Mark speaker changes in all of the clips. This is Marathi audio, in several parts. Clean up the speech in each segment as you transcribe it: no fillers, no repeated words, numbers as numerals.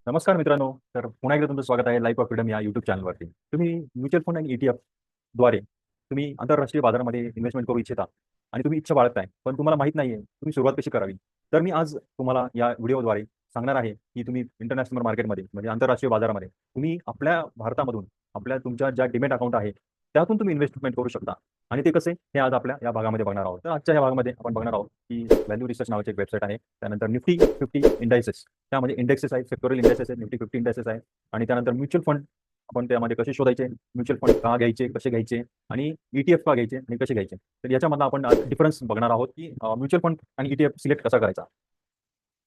Speaker 1: नमस्कार मित्रांनो. तर पुन्हा एकदा तुमचं स्वागत आहे लाईफ ऑफ फ्रीडम या YouTube चॅनलवरती. तुम्ही म्युच्युअल फंड आणि ETF द्वारे तुम्ही आंतरराष्ट्रीय बाजारामध्ये इन्व्हेस्टमेंट करू इच्छिता आणि तुम्ही इच्छा बाळगताय, पण तुम्हाला माहीत नाहीये तुम्ही सुरुवात कशी करावी. तर मी आज तुम्हाला या व्हिडिओद्वारे सांगणार आहे, की तुम्ही इंटरनॅशनल मार्केटमध्ये म्हणजे आंतरराष्ट्रीय बाजारामध्ये तुम्ही आपल्या भारतामधून आपल्या तुमच्या ज्या डीमॅट अकाउंट आहे, त्यातून तुम्ही इन्व्हेस्टमेंट करू शकता आणि ते कसे हे आज आपल्या या भागामध्ये बघणार आहोत. तर आजच्या या भागामध्ये आपण बघणार आहोत, की व्हॅल्यू रिसर्च नावाची एक वेबसाईट आहे. त्यानंतर निफ्टी 50 इंडायसेस त्यामध्ये इंडेक्सेस आहेत, सेक्टोरियल इंडेक्सेस आहेत, निफ्टी 50 इंडेक्सेस आहेत आणि त्यानंतर म्युच्युअल फंड आपण त्यामध्ये कसे शोधायचे, म्युच्युअल फंड का घ्यायचे, कसे घ्यायचे आणि ETF का घ्यायचे आणि कसे घ्यायचे. तर याच्यामधला आपण डिफरन्स बघणार आहोत, की म्युच्युअल फंड आणि ETF सिलेक्ट कसा करायचा.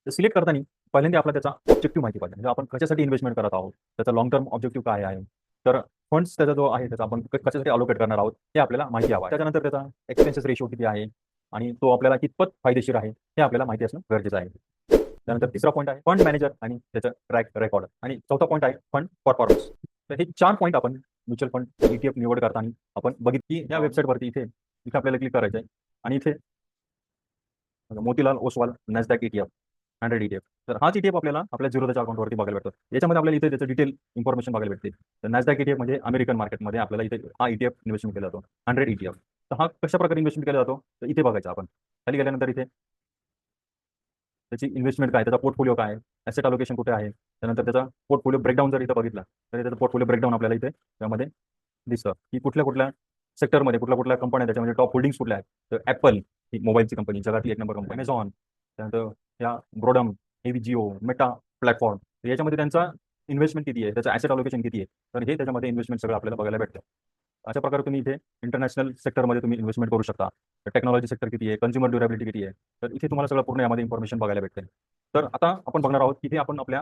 Speaker 1: तर सिलेक्ट करताना पहिल्यांदा आपल्याला त्याचा ऑब्जेक्टिव्ह माहिती पाहिजे. म्हणजे आपण कशासाठी इन्व्हेस्टमेंट करत आहोत, त्याचा लॉंग टर्म ऑब्जेक्टिव्ह काय आहे. तर फंड्स त्याचा जो आहे त्याचा आपण कशासाठी अलोकेट करणार आहोत हे आपल्याला माहिती हवं आहे. त्याच्यानंतर त्याचा एक्सपेन्सेस रेशो किती आहे आणि तो आपल्याला कितपत फायदेशीर आहे हे आपल्याला माहिती असणं गरजेचं आहे. त्यानंतर तिसरा पॉईंट आहे फंड मॅनेजर आणि त्याचं ट्रॅक रेकॉर्ड आणि चौथा पॉईंट आहे फंड परफॉर्मन्स. तर हे 4 पॉईंट आपण म्युच्युअल फंड ETF निवड करताना आपण बघितलं, की या वेबसाईटवरती इथे इथे आपल्याला क्लिक करायचं आहे आणि इथे Motilal Oswal Nasdaq ETF 100 ETF. तर हाच ETF आपल्याला आपल्या झिरोदाच्या अकाउंटवरती बघायला भेटतो. याच्यामध्ये आपल्याला इथे त्याचं डिटेल इन्फॉर्मेशन बघायला भेटते. तर नॅसडॅक ETF म्हणजे अमेरिकन मार्केटमध्ये आपल्याला इथे हा ETF इन्व्हेस्टमेंट केला जातो 100 ETF. तर हा कशाप्रकारे इन्व्हेस्टमेंट केला जातो तर इथे बघायचा आपण. खाली गेल्यानंतर इथे त्याची इन्व्हेस्टमेंट काय, त्याचा पोर्टफोलिओ काय, ॲसेट अलोकेशन कुठे आहे, त्यानंतर त्याचा पोर्टफोलिओ ब्रेकडाऊन जर इथं बघितला तर त्याचा पोर्टफोलिओ ब्रेकडाऊन आपल्याला इथे त्यामध्ये दिसतं, की कुठल्या-कुठल्या सेक्टरमध्ये कुठल्या-कुठल्या कंपन्या त्याच्यामध्ये टॉप होल्डिंग्स कुठल्या आहेत. तर Apple ही मोबाईलची कंपनी जगातली 1 नंबर कंपनी. Amazon, त्यानंतर या ब्रोडम, जिओ, मेटा प्लॅटफॉर्म याच्यामध्ये त्यांचा इन्व्हेस्टमेंट किती आहे, त्याचं ॲसेट अलोकेशन किती आहे. तर हे त्याच्यामध्ये इन्व्हेस्टमेंट सगळं आपल्याला बघायला भेटतं. अशा प्रकारे तुम्ही इथे इंटरनॅशनल सेक्टरमध्ये तुम्ही इन्व्हेस्टमेंट करू शकता. टेक्नॉलॉजी सेक्टर किती आहे, कन्झ्युमर ड्युरेबिलिटी किती आहे. तर इथे तुम्हाला सगळं पूर्ण यामध्ये इन्फॉर्मेशन बघायला भेटते. तर आता आपण बघणार आहोत, की इथे आपण आपल्या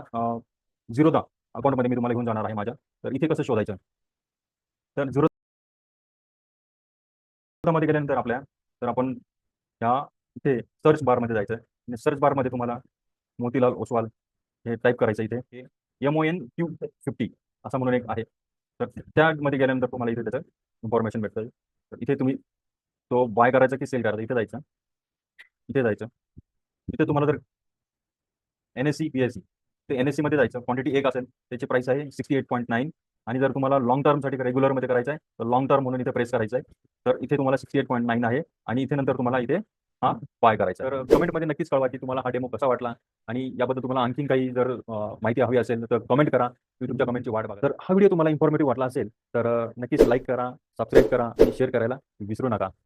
Speaker 1: झिरोदा अकाउंटमध्ये मी तुम्हाला घेऊन जाणार आहे माझ्या. तर इथे कसं शोधायचं. तर मध्ये गेल्यानंतर तर आपण ह्या इथे सर्च बारमध्ये जायचं आणि सर्च बारमध्ये तुम्हाला मोतीलाल ओसवाल हे टाईप करायचं इथे. हे MONQ50 असं म्हणून एक आहे. तर त्यामध्ये गेल्यानंतर तुम्हाला इथे त्याचं इन्फॉर्मेशन भेटतं. तर इथे तुम्ही तो बाय करायचा की सेल करायचा इथे जायचं. इथे जायचं. इथे तुम्हाला जर NSE, BSE ते NSEमध्ये जायचं. क्वांटिटी 1 असेल त्याची प्राइस आहे 68.9 आणि जर तुम्हाला लाँग टर्मसाठी रेग्युलरमध्ये करायचं आहे, तर लाँग टर्म म्हणून इथे प्रेस करायचं आहे. तर इथे तुम्हाला 68.9 आहे आणि इथे नंतर तुम्हाला इथे हा बाय करायचा आहे. तर कमेंटमध्ये नक्कीच कळवा, की तुम्हाला हा डेमो कसा वाटला आणि याबद्दल तुम्हाला आणखीन काही जर माहिती हवी असेल तर कमेंट करा. मी तुमच्या कमेंटची वाट बघा. तर हा व्हिडिओ तुम्हाला इन्फॉर्मेटिव्ह वाटला असेल तर नक्कीच लाईक करा, सबस्क्राईब करा आणि शेअर करायला विसरू नका.